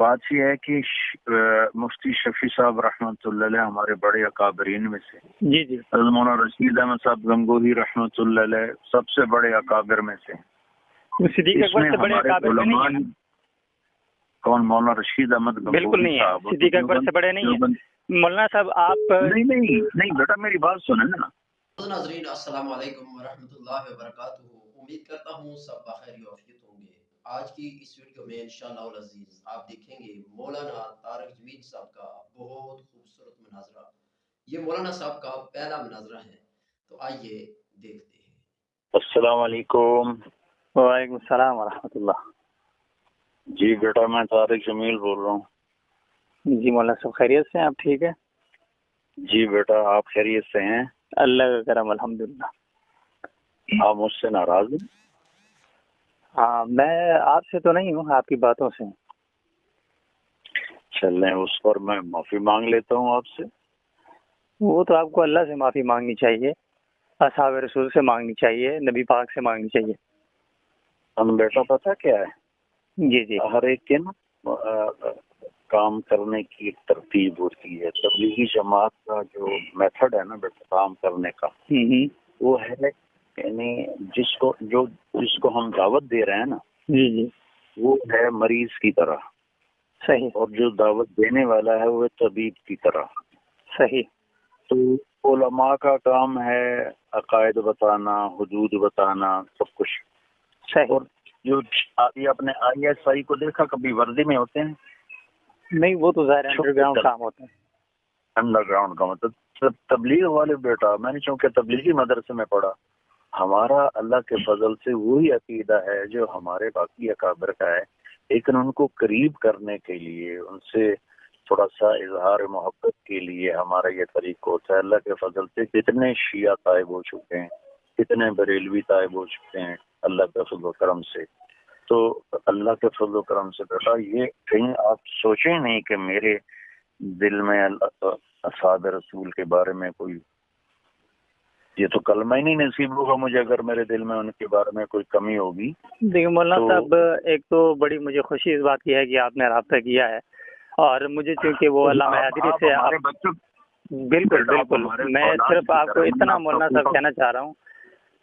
بات یہ ہے کہ مفتی شفیع صاحب رحمۃ اللہ ہمارے بڑے اکابرین میں سے، جی جی، حضرت مولانا رشید احمد صاحب گنگوہی رحمۃ اللہ علیہ سب سے بڑے اکابر میں سے۔ صدیق اکبر سے بڑے اکابر میں نہیں ہیں؟ کون؟ مولانا رشید احمد گنگوہی بالکل نہیں ہے، صدیق اکبر سے بڑے نہیں ہیں مولانا صاحب آپ۔ نہیں بیٹا میری بات سنیں نا۔ ناظرین السلام علیکم ورحمۃ اللہ وبرکاتہ، امید کرتا ہوں سب بخیر و عافیت ہوں گے۔ آج کی اس ویڈیو میں انشاءاللہ العزیز آپ دیکھیں گے مولانا طارق جمیل صاحب کا بہت خوبصورت مناظرہ۔ یہ مولانا صاحب کا پہلا مناظرہ ہے، تو آئیے دیکھتے ہیں۔ السلام علیکم۔ وعلیکم السلام ورحمۃ اللہ۔ جی بیٹا میں طارق جمیل بول رہا ہوں۔ جی مولانا صاحب خیریت سے ہیں؟ آپ ٹھیک ہے؟ جی بیٹا آپ خیریت سے ہیں؟ اللہ کا کرم الحمدللہ۔ آپ مجھ سے ناراض ہیں؟ ہاں میں آپ سے تو نہیں ہوں، آپ کی باتوں سے۔ چلیں اس پر میں معافی مانگ لیتا ہوں آپ سے۔ وہ تو آپ کو اللہ سے معافی مانگنی چاہیے، اصحاب رسول سے مانگنی چاہیے، نبی پاک سے مانگنی چاہیے۔ ہم بیٹا پتہ کیا ہے، جی جی، ہر ایک کے نا کام کرنے کی ایک ترتیب ہوتی ہے۔ تبلیغی جماعت کا جو میتھڈ ہے نا بیٹا کام کرنے کا، وہ ہے یعنی جس کو ہم دعوت دے رہے ہیں نا، جی جی، وہ ہے مریض کی طرح، صحیح، اور جو دعوت دینے والا ہے وہ طبیب کی طرح۔ صحیح۔ تو علماء کا کام ہے عقائد بتانا، حدود بتانا، سب کچھ صحیح۔ اور جو ابھی اپنے آئی ایس آئی کو دیکھا کبھی وردی میں ہوتے ہیں؟ نہیں وہ تو ظاہر انڈر گراؤنڈ کام ہوتا ہے۔ انڈر گراؤنڈ کا مطلب تبلیغ والے بیٹا، میں نے چونکہ تبلیغی مدرسے میں پڑھا، ہمارا اللہ کے فضل سے وہی عقیدہ ہے جو ہمارے باقی اکابر کا ہے، لیکن ان کو قریب کرنے کے لیے، ان سے تھوڑا سا اظہار محبت کے لیے ہمارا یہ طریقہ ہوتا ہے۔ اللہ کے فضل سے کتنے شیعہ طائب ہو چکے ہیں، کتنے بریلوی طائب ہو چکے ہیں اللہ کے فضل و کرم سے۔ تو اللہ کے فضل و کرم سے بیٹا یہ کہیں آپ سوچیں نہیں کہ میرے دل میں اصحاب رسول کے بارے میں کوئی، یہ تو کلمہ ہی نہیں نصیب ہوگا مجھے اگر میرے دل میں ان کے بارے میں کوئی کمی ہوگی۔ دیکھیں مولانا صاحب، ایک تو بڑی مجھے خوشی اس بات کی ہے کہ آپ نے رابطہ کیا ہے، اور مجھے چونکہ وہ علامہ حیدری سے بالکل بالکل، میں صرف آپ کو اتنا مولانا صاحب کہنا چاہ رہا ہوں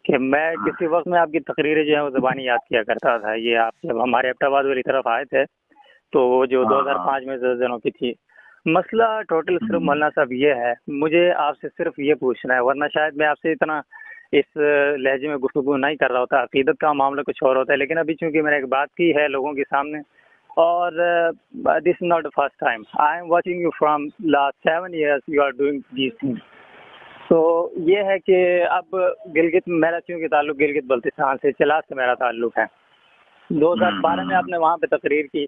کہ میں کسی وقت میں آپ کی تقریریں جو ہیں وہ زبانی یاد کیا کرتا تھا۔ یہ آپ جب ہمارے ایبٹ آباد والی طرف آئے تھے تو وہ جو 2005 میں زلزلوں کی تھی، مسئلہ ٹوٹل صرف مولانا صاحب یہ ہے، مجھے آپ سے صرف یہ پوچھنا ہے، ورنہ شاید میں آپ سے اتنا اس لہجے میں گفتگو نہیں کر رہا ہوتا، عقیدت کا معاملہ کچھ اور ہوتا ہے، لیکن ابھی چونکہ میں نے ایک بات کی ہے لوگوں کے سامنے، اور this is not the first time, I am watching you from last 7 years you are doing these things. تو یہ ہے کہ اب گلگت، میرا چونکہ تعلق گلگت بلتستان سے، چلاس سے میرا تعلق ہے، 2012 میں آپ نے وہاں پہ تقریر کی،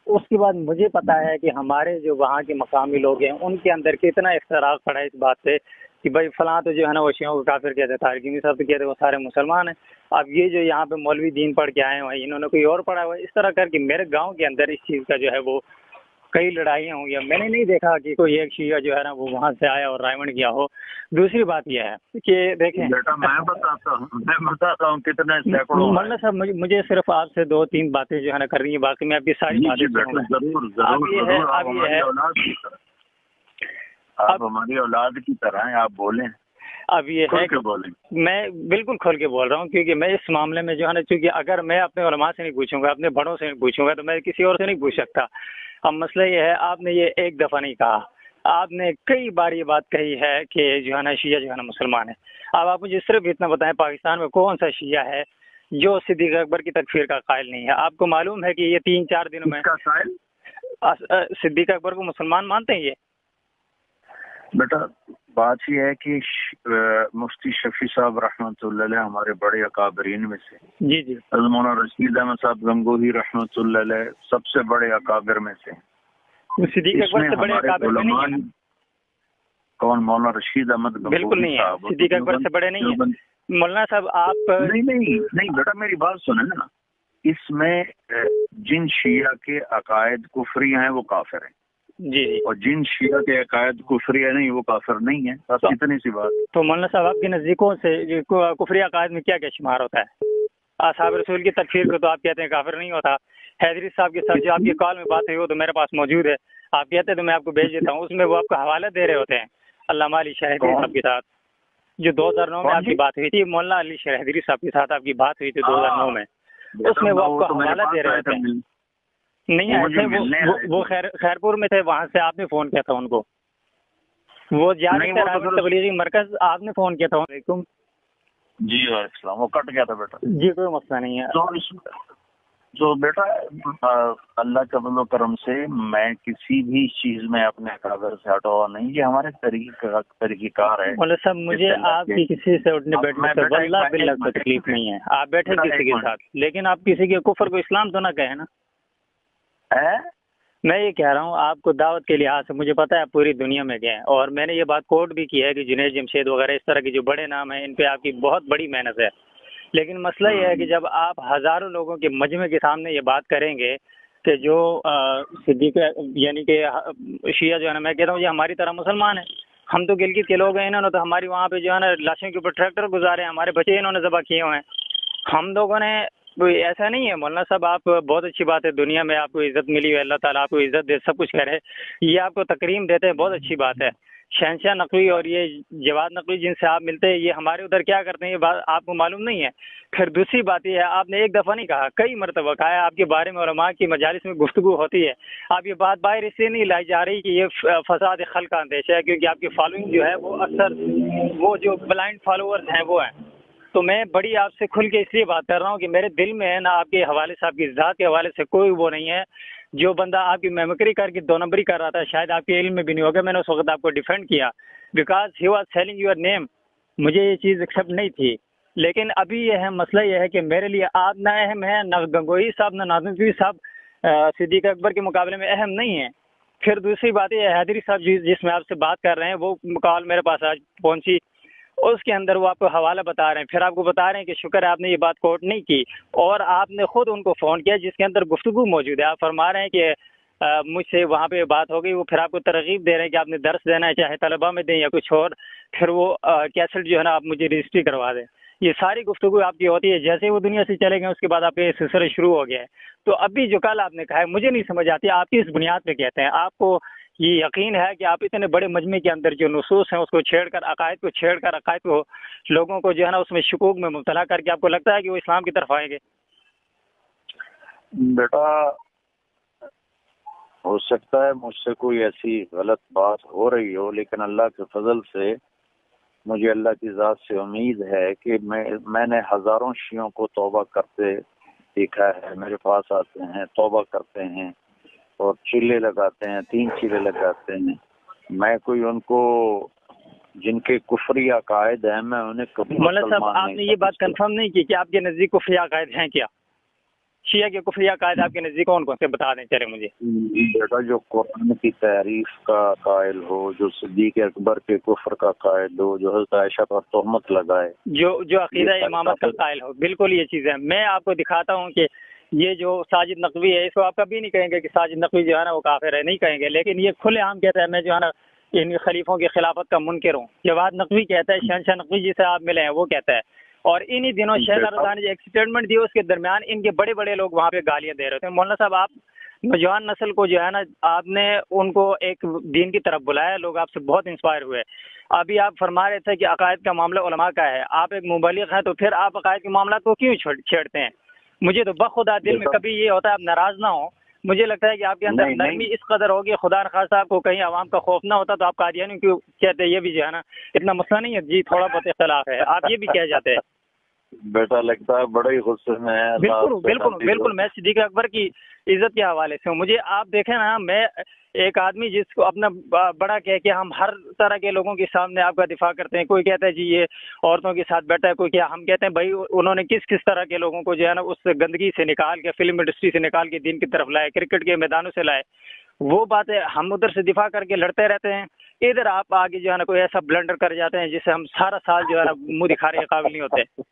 اس کے بعد مجھے پتا ہے کہ ہمارے جو وہاں کے مقامی لوگ ہیں ان کے اندر کتنا اختراق پڑا ہے اس بات سے کہ بھائی فلاں تو جو ہے نا وہ شیعوں کو کافر کہتے ہیں، طارق جمیل صاحب تو کہتے ہیں وہ سارے مسلمان ہیں، اب یہ جو یہاں پہ مولوی دین پڑھ کے آئے ہوئے ہیں انہوں نے کوئی اور پڑھا ہوا ہے، اس طرح کر کے میرے گاؤں کے اندر اس چیز کا جو ہے وہ کئی لڑائیاں ہوں گی۔ میں نے نہیں دیکھا کہ کوئی ایک شیعہ جو ہے نا وہ وہاں سے آیا اور رائمنڈ کیا ہو۔ دوسری بات یہ ہے کہ دیکھیں بیٹا میں بتاتا ہوں کتنے سینکڑوں مولانا صاحب، مجھے صرف آپ سے 2-3 باتیں جو ہے نا کرنی ہے، باقی میں آپ کی ساری باتیں آپ ہماری اولاد کی طرح ہیں، آپ بولیں۔ اب یہ ہے کہ میں بالکل کھول کے بول رہا ہوں، کیونکہ میں اس معاملے میں جو ہے نا، چونکہ اگر میں اپنے علماء سے نہیں پوچھوں گا، اپنے بڑوں سے نہیں پوچھوں گا، تو میں کسی اور سے نہیں پوچھ سکتا۔ اب مسئلہ یہ ہے، آپ نے یہ ایک دفعہ نہیں کہا، آپ نے کئی بار یہ بات کہی ہے کہ جو ہے نا شیعہ جو ہے نا مسلمان ہے۔ اب آپ مجھے صرف اتنا بتائیں، پاکستان میں کون سا شیعہ ہے جو صدیق اکبر کی تکفیر کا قائل نہیں ہے؟ آپ کو معلوم ہے کہ یہ 3-4 دنوں میں صدیق اکبر کو مسلمان مانتے ہیں یہ؟ بیٹا بات یہ ہے کہ مفتی شفیع صاحب رحمۃ اللہ علیہ ہمارے بڑے اکابرین میں سے، جی جی، حضرت مولانا رشید احمد صاحب گنگوہی رحمۃ اللہ علیہ سب سے بڑے اکابر میں سے۔ صدیق اکبر سے بڑے اکابر میں نہیں ہیں؟ کون؟ مولانا رشید احمد گنگوہی بالکل نہیں ہے، صدیق اکبر سے بڑے نہیں ہیں مولانا صاحب۔ آپ نہیں بیٹا میری بات سنیں نا، اس میں جن شیعہ کے عقائد کفری ہیں وہ کافر ہیں، جی جی، اور جن شیعہ کے عقائد کفری ہے نہیں وہ کافر نہیں ہے، بس اتنی سی بات۔ تو مولانا صاحب آپ کے نزدیکوں سے کفری عقائد میں کیا کیا شمار ہوتا ہے؟ اصحاب رسول کی تکفیر کو تو آپ کہتے ہیں کافر نہیں ہوتا، हैदरी साहब के साथ जो आपकी कॉल में बात हुई वो तो मेरे पास मौजूद है, आप कहते हैं तो मैं आपको भेज देता हूँ, उसमें वो आपको हवाला दे रहे होते हैं अल्लामा अली शेर हैदरी साहब के साथ, जो 2009 में आपकी बात हुई थी, मौलाना अली शेर हैदरी साहब के साथ आपकी बात हुई थी 2009 में, उसमें वो आपको हवाला दे रहे होते हैं। नहीं ऐसे वो खैरपुर में थे, वहाँ से आपने फ़ोन किया था उनको, वो जा रहे थे तबलीगी मरकज, आपने फ़ोन किया था। वालेकुम जी वालेकुम, वो कट गया था बेटा। जी कोई मसला नहीं है। तो बेटा अल्लाह के फज़ल करम से मैं किसी भी चीज में अपने अकाबर से हटा हुआ नहीं, ये हमारे तरीक़ेकार है। बोले सब मुझे आपकी किसी से उठने बैठने से वल्लाह बिल्लाह कोई तकलीफ नहीं है, आप बैठे किसी के साथ, लेकिन आप किसी के कुफर को इस्लाम तो ना कहे ना। मैं ये कह रहा हूँ आपको दावत के लिहाज से मुझे पता है आप पूरी दुनिया में गए हैं, और मैंने ये बात कोट भी की है कि जुनैद जमशेद वगैरह इस तरह के जो बड़े नाम हैं इन पे आपकी बहुत बड़ी मेहनत है, लेकिन मसला ये है कि जब आप हज़ारों लोगों के मजमे के सामने ये बात करेंगे कि जो सिद्दीक यानी कि शिया जो है ना, मैं कहता हूँ ये हमारी तरह मुसलमान है, हम तो गिलगित के लोग हैं, इन्होंने तो हमारी वहाँ पे जो है ना लाशों के ऊपर ट्रैक्टर गुजारे हैं, हमारे बच्चे इन्होंने ज़बह किए हुए हैं, हम लोगों ने कोई ऐसा नहीं है। मौलाना साहब आप बहुत अच्छी बात है, दुनिया में आपको इज़्ज़त मिली है, अल्लाह ताला आपको इज़्ज़त दे, सब कुछ करे, ये आपको तकरीम देते हैं, बहुत अच्छी बात है। शहनशाह नकवी और ये जवाद नकवी जिनसे आप मिलते हैं ये हमारे उधर क्या करते हैं ये बात आपको मालूम नहीं है। फिर दूसरी बात ये है, आपने एक दफ़ा नहीं कहा, कई मरतबा कहा है आपके बारे में, उलमा की मजालिस में गुफ्तगू होती है, आप ये बात बाहर इसलिए नहीं लाई जा रही कि ये फसाद खल का अंदेशा है, क्योंकि आपकी फॉलोइंग जो है वो अक्सर वो जो ब्लाइंड फॉलोअर्स हैं वो हैं। तो मैं बड़ी आपसे खुल के इसलिए बात कर रहा हूँ कि मेरे दिल में है ना आपके हवाले से, आपकी ज़ात के हवाले से कोई वो नहीं है। जो बंदा आपकी मेमोरी करके दो नंबरी कर रहा था, शायद आपके इल्म में भी नहीं होगा, मैंने उस वक्त आपको डिफेंड किया because he was selling your name, मुझे ये चीज़ एक्सेप्ट नहीं थी। लेकिन अभी ये है मसला ये है कि मेरे लिए आप ना अहम है, ना गंगोही साहब ना नाज़िम साहब सिद्दीक अकबर के मुकाबले में अहम नहीं है। फिर दूसरी बात ये हैदरी साहब जिसमें आपसे बात कर रहे हैं वो कॉल मेरे पास आज पहुंची, उसके अंदर वो आपको हवाला बता रहे हैं, फिर आपको बता रहे हैं कि शुक्र है आपने ये बात कोट नहीं की, और आपने खुद उनको फ़ोन किया जिसके अंदर गुफ्तगू मौजूद है। आप फरमा रहे हैं कि मुझसे वहाँ पे बात हो गई, वो फिर आपको तरगीब दे रहे हैं कि आपने दर्स देना है, चाहे तलबा में दें या कुछ और, फिर वो कैसेट जो है ना आप मुझे रजिस्ट्री करवा दें। ये सारी गुफ्तगू आपकी होती है, जैसे वो दुनिया से चले गए उसके बाद आपके ये सिलसिला शुरू हो गया है। तो अभी जो कल आपने कहा है मुझे नहीं समझ आती, आप किस बुनियाद पे कहते हैं? आपको ये यकीन है कि आप इतने बड़े मजमे के अंदर जो नुसूस हैं उसको छेड़कर, अकायद को लोगों को जो है ना उसमें शुकूक में मुब्तला करके आपको लगता है कि वो इस्लाम की तरफ आएंगे? बेटा हो सकता है मुझसे कोई ऐसी गलत बात हो रही हो, लेकिन अल्लाह के फजल से मुझे अल्लाह की ज़ात से उम्मीद है कि मैंने हज़ारों शियों को तौबा करते देखा है, मेरे पास आते हैं, तौबा करते हैं और चीले लगाते हैं, 3 चीले लगाते हैं। मैं कोई उनको जिनके कुफरी अकायद हैं मैं उन्हें कभी मौलाना साहब आपने ये बात कंफर्म नहीं की कि आपके नज़दीक कुफरी अकायद हैं क्या? शिया के कुफरी अकायद आपके नज़दीक कौन कौन से बता दें चले मुझे। बेटा जो कुरान की तारीफ का कायल हो, जो सिद्दीक अकबर के कुफर का कायल हो, जो हज़रत आयशा पर तोहमत लगाए, जो अकीदा इमामत का कायल हो, बिल्कुल ये चीज़ है। मैं आपको दिखाता हूँ कि ये जो साजिद नकवी है इसको आप कभी नहीं कहेंगे कि साजिद नकवी जो है ना वो काफिर है, नहीं कहेंगे, लेकिन ये खुलेआम कहता है मैं जो है ना इन खलीफों की खिलाफत का मुनकिर हूँ। जवाद नकवी कहता है, शहनशाह नकवी जिसे आप मिले हैं वो कहता है, और इन्हीं दिनों शहद रज़ा ने एक स्टेटमेंट दी उसके दरमियान इनके बड़े बड़े लोग वहाँ पे गालियाँ दे रहे थे। मौलाना साहब आप नौजवान नस्ल को जो है ना आपने उनको एक दीन की तरफ बुलाया, लोग आपसे बहुत इंस्पायर हुए। अभी आप फरमा रहे थे कि अकायद का मामला उलमा का है, आप एक मुबल्लिग हैं तो फिर आप अकायद के मामला को क्यों छेड़ते हैं? मुझे तो बखुदा दिल में कभी ये होता है आप नाराज ना हो, मुझे लगता है कि आपके अंदर नरमी इस कदर होगी, खुदा न खास्ता आपको कहीं आवाम का खौफ ना होता तो आप कादियानी क्यों कहते हैं? ये भी जो है ना इतना मसला नहीं है जी, थोड़ा बहुत इख्तलाफ है, आप ये भी कह जाते हैं। बेटा लगता है बड़े ही गुस्से में है। बिल्कुल बिल्कुल बिल्कुल, मैं सिद्दीक अकबर की इज्जत के हवाले से हूँ। मुझे आप देखें ना, मैं एक आदमी जिसको अपना बड़ा कह के हम हर तरह के लोगों के सामने आपका दिफा करते हैं। कोई कहता है जी ये औरतों के साथ बैठा है, कोई क्या, हम कहते हैं भाई उन्होंने किस किस तरह के लोगों को जो है ना उस गंदगी से निकाल के, फिल्म इंडस्ट्री से निकाल के दीन की तरफ लाए, क्रिकेट के मैदानों से लाए, वो बातें हम उधर से दिफा करके लड़ते रहते हैं। इधर आप आगे जो है ना कोई ऐसा ब्लंडर कर जाते हैं जिससे हम सारा साल जो है ना मुँह दिखाने के काबिल नहीं होते।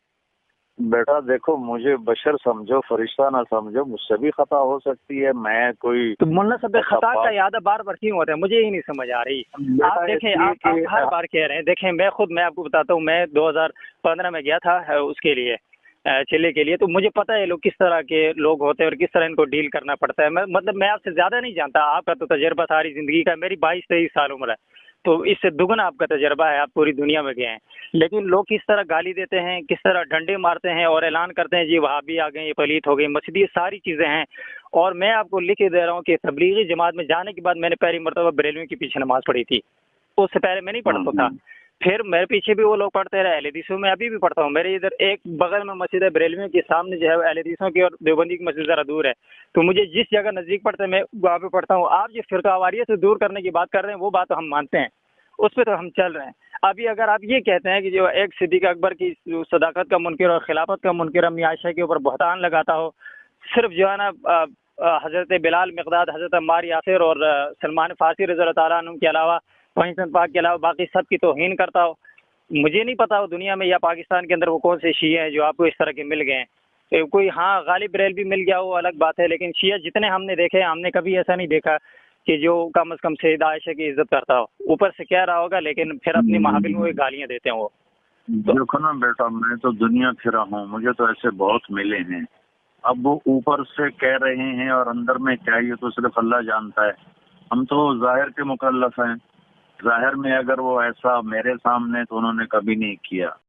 बेटा देखो, मुझे बशर समझो, फरिश्ता ना समझो, मुझसे भी खता हो सकती है, मैं कोई तो मुल्ला साहब खता का याद बार बार क्यों होता है, मुझे ही नहीं समझ आ रही। आप देखें, आप हर बार कह रहे हैं, देखें मैं आपको बताता हूँ, मैं 2015 में गया था उसके लिए, चेले के लिए, तो मुझे पता है लोग किस तरह के लोग होते हैं और किस तरह इनको डील करना पड़ता है। मैं आपसे ज़्यादा नहीं जानता, आपका तो तजर्बा सारी ज़िंदगी का, मेरी 22-23 साल उम्र है, तो इससे दुगना आपका तजर्बा है, आप पूरी दुनिया में गए हैं। लेकिन लोग किस तरह गाली देते हैं, किस तरह डंडे मारते हैं और ऐलान करते हैं जी वहाबी आ गए, ये पलीत हो गई मस्जिद, ये सारी चीज़ें हैं। और मैं आपको लिख के दे रहा हूँ कि तबलीगी जमात में जाने के बाद मैंने पहली मरतबा बरेलवी के पीछे नमाज़ पढ़ी थी, उससे पहले मैं नहीं पढ़ता था। फिर मेरे पीछे भी वो लोग पढ़ते रहे, अहले हदीसों में अभी भी पढ़ता हूँ। मेरे इधर एक बगल में मस्जिद है बरेलवियों के सामने जो है अहले हदीसों की और देवबंदी की मस्जिद ज़रा दूर है, तो मुझे जिस जगह नज़दीक पड़ता है मैं वहाँ पे पढ़ता हूँ। आप जो फ़िरकावारियत से दूर करने की बात कर रहे हैं वो बात तो हम मानते हैं, उस पर तो हम चल रहे हैं। अभी अगर आप ये कहते हैं कि जो एक सिद्दीक़ अकबर की सदाकत का मुनकिर और खिलाफत का मुनकिर अम्मी आयशा के ऊपर बहतान लगाता हो, सिर्फ जो है ना हज़रत बिलाल मिक़दाद, हज़रत अम्मार यासिर और सलमान फ़ारसी रज़ी अल्लाह तआला अन्हु के अलावा, मोहसिन पाक के अलावा बाकी सब की तौहीन करता हो, मुझे नहीं पता वो दुनिया में या पाकिस्तान के अंदर वो कौन से शिया हैं जो आपको इस तरह के मिल गए हैं। कोई हाँ गालिब बरेलवी मिल गया वो अलग बात है, लेकिन शिया जितने हमने देखे हमने कभी ऐसा नहीं देखा कि जो कम से कम सैयदा आयशा की इज्जत करता हो। ऊपर से कह रहा होगा लेकिन फिर अपनी महफिल में गालियाँ देते हैं वो। देखो ना बेटा, मैं तो दुनिया फिरा हूँ, मुझे तो ऐसे बहुत मिले हैं। अब वो ऊपर से कह रहे हैं और अंदर में क्या, ये तो सिर्फ अल्लाह जानता है। हम तो जाहिर के मुकल्लफ हैं। जाहिर में अगर वो ऐसा मेरे सामने तो उन्होंने कभी नहीं किया।